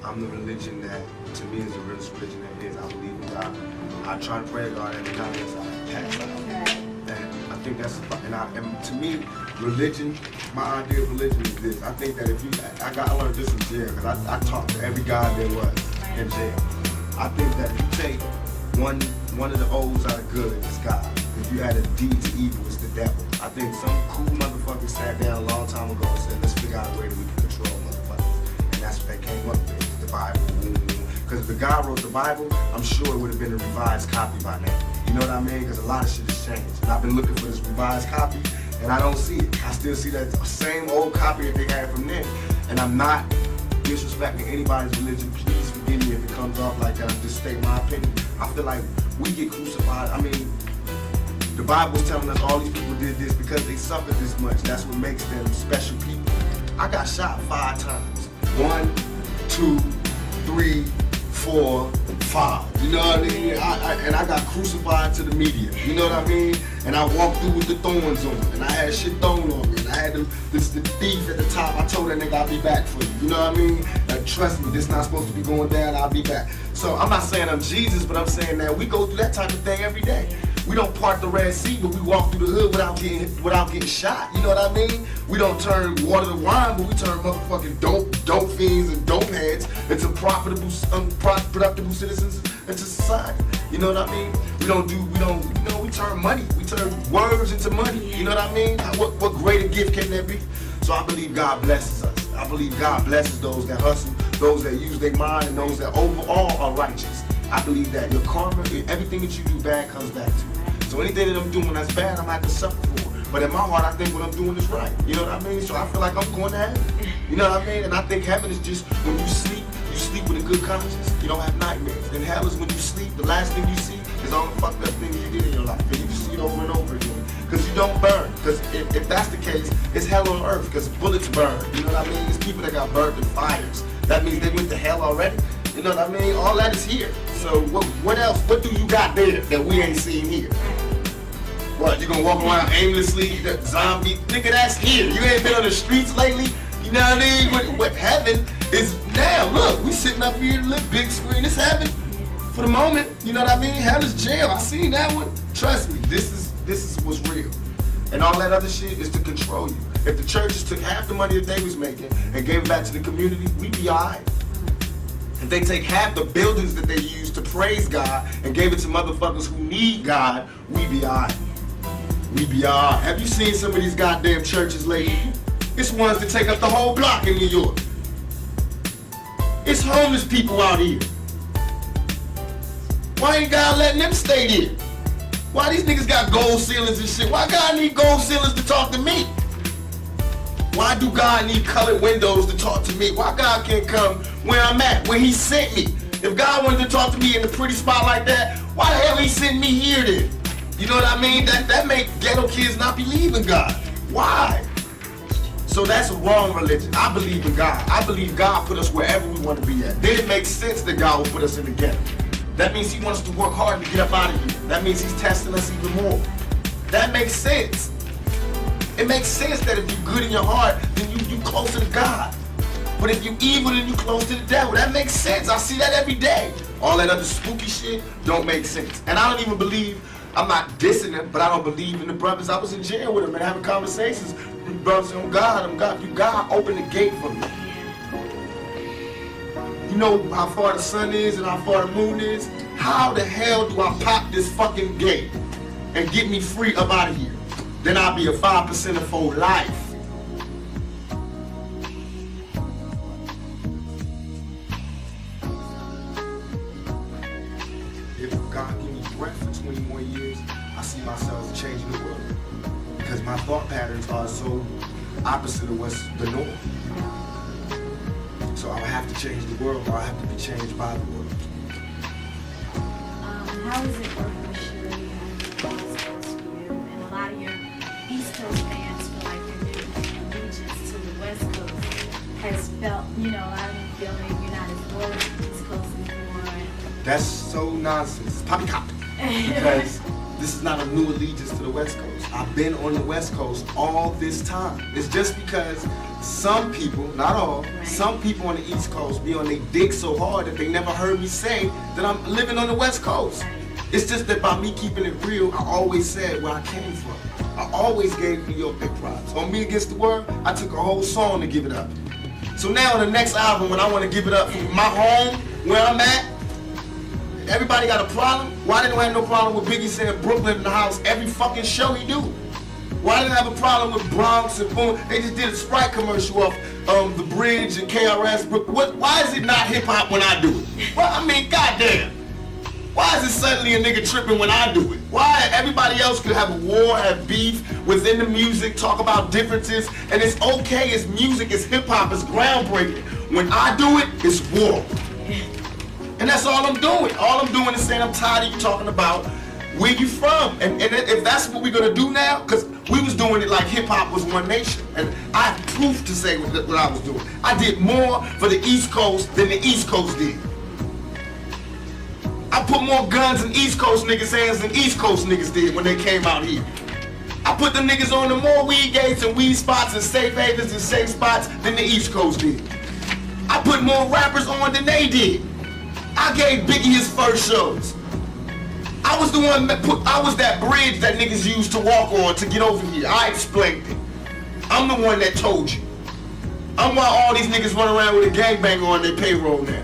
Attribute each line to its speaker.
Speaker 1: I'm the religion that, to me, is the realest religion that is. I believe in God. I try to pray to God every night as I pass out. And I think that's, and to me, religion, my idea of religion is this. I think that if you, I learned this in jail, because I talked to every God there was in jail. I think that if you take one of the O's out of good, it's God. If you add a D to evil, it's the devil. I think some cool motherfucker sat down a long time ago and said, let's figure out a way that we can control motherfuckers. And that's what they came up with, the Bible. Because if the guy wrote the Bible, I'm sure it would have been a revised copy by now. You know what I mean? Because a lot of shit has changed. And I've been looking for this revised copy, and I don't see it. I still see that same old copy that they had from then. And I'm not disrespecting anybody's religion. Please forgive me if it comes off like that. I'm just stating my opinion. I feel like we get crucified. I mean, the Bible's telling us all these people did this because they suffered this much. That's what makes them special people. I got shot 5 times. 1, 2, 3, 4, 5. You know what I mean? And I got crucified to the media. You know what I mean? And I walked through with the thorns on, and I had shit thrown on me, and I had the thief at the top. I told that nigga I'll be back for you. You know what I mean? Like, trust me, this not supposed to be going down. I'll be back. So I'm not saying I'm Jesus, but I'm saying that we go through that type of thing every day. We don't part the Red Sea, but we walk through the hood without getting shot. You know what I mean? We don't turn water to wine, but we turn motherfucking dope fiends and dope heads into productive citizens into society. You know what I mean? We turn money. We turn words into money. You know what I mean? What greater gift can there be? So I believe God blesses us. I believe God blesses those that hustle, those that use their mind, and those that overall are righteous. I believe that your karma, everything that you do bad comes back to you. So anything that I'm doing that's bad, I'm going to have to suffer for. But in my heart, I think what I'm doing is right. You know what I mean? So I feel like I'm going to heaven. You know what I mean? And I think heaven is just when you sleep with a good conscience. You don't have nightmares. And hell is when you sleep, the last thing you see is all the fucked up things you did in your life. And you just see it over and over again. Because you don't burn. Because if that's the case, it's hell on earth. Because bullets burn. You know what I mean? There's people that got burned in fires. That means they went to hell already. You know what I mean? All that is here. So what else? What do you got there that we ain't seen here? What, you gonna walk around aimlessly, that zombie? Nigga, that's here. You ain't been on the streets lately? You know what I mean? What heaven is now. Look, we sitting up here in the big screen. It's heaven for the moment. You know what I mean? Hell is jail. I seen that one. Trust me, this is what's real. And all that other shit is to control you. If the churches took half the money that they was making and gave it back to the community, we'd be alright. If they take half the buildings that they use to praise God and gave it to motherfuckers who need God, we'd be alright. We'd be alright. Have you seen some of these goddamn churches lately? It's ones that take up the whole block in New York. It's homeless people out here. Why ain't God letting them stay there? Why these niggas got gold ceilings and shit? Why God need gold ceilings to talk to me? Why do God need colored windows to talk to me? Why God can't come where I'm at, where he sent me? If God wanted to talk to me in a pretty spot like that, why the hell he sent me here then? You know what I mean? That make ghetto kids not believe in God. Why? So that's a wrong religion. I believe in God. I believe God put us wherever we want to be at. Then it makes sense that God will put us in the ghetto. That means he wants us to work hard to get up out of here. That means he's testing us even more. That makes sense. It makes sense that if you're good in your heart, then you closer to God. But if you're evil, then you close to the devil. That makes sense. I see that every day. All that other spooky shit don't make sense. And I don't even believe, I'm not dissing them, but I don't believe in the brothers. I was in jail with them and having conversations. Brothers, God opened the gate for me. You know how far the sun is and how far the moon is? How the hell do I pop this fucking gate and get me free up out of here? Then I'll be a 5% for life. If God give me breath for 20 more years, I see myself changing the world. Because my thought patterns are so opposite of what's the norm. So I have to change the world, or I have to be changed by the world.
Speaker 2: How is it working with Shirley on the West Coast for you? And a lot of your East Coast fans feel like your new allegiance to the West Coast has felt, you know, a lot of them feel like you're not as loyal to the East Coast anymore.
Speaker 1: That's so nonsense. Poppycock. Because this is not a new allegiance to the West Coast. I've been on the West Coast all this time. It's just because some people, not all, some people on the East Coast be on their dick so hard that they never heard me say that I'm living on the West Coast. It's just that by me keeping it real, I always said where I came from. I always gave New York their props. On Me Against the World, I took a whole song to give it up. So now on the next album, when I want to give it up from my home, where I'm at, everybody got a problem? Why didn't I have no problem with Biggie saying Brooklyn in the house every fucking show he do? Why didn't I have a problem with Bronx and Boom? They just did a Sprite commercial off The Bridge and KRS. Why is it not hip hop when I do it? Well, I mean, goddamn. Why is it suddenly a nigga tripping when I do it? Why everybody else could have a war, have beef within the music, talk about differences, and it's okay, it's music, it's hip hop, it's groundbreaking. When I do it, it's war. And that's all I'm doing. All I'm doing is saying I'm tired of you talking about where you from. And if that's what we're gonna do now, because we was doing it like hip hop was one nation. And I have proof to say what I was doing. I did more for the East Coast than the East Coast did. I put more guns in East Coast niggas' hands than East Coast niggas did when they came out here. I put them niggas on the more weed gates and weed spots and safe havens and safe spots than the East Coast did. I put more rappers on than they did. I gave Biggie his first shows. I was the one that I was that bridge that niggas used to walk on to get over here. I explained it. I'm the one that told you. I'm why all these niggas run around with a gangbanger on their payroll now.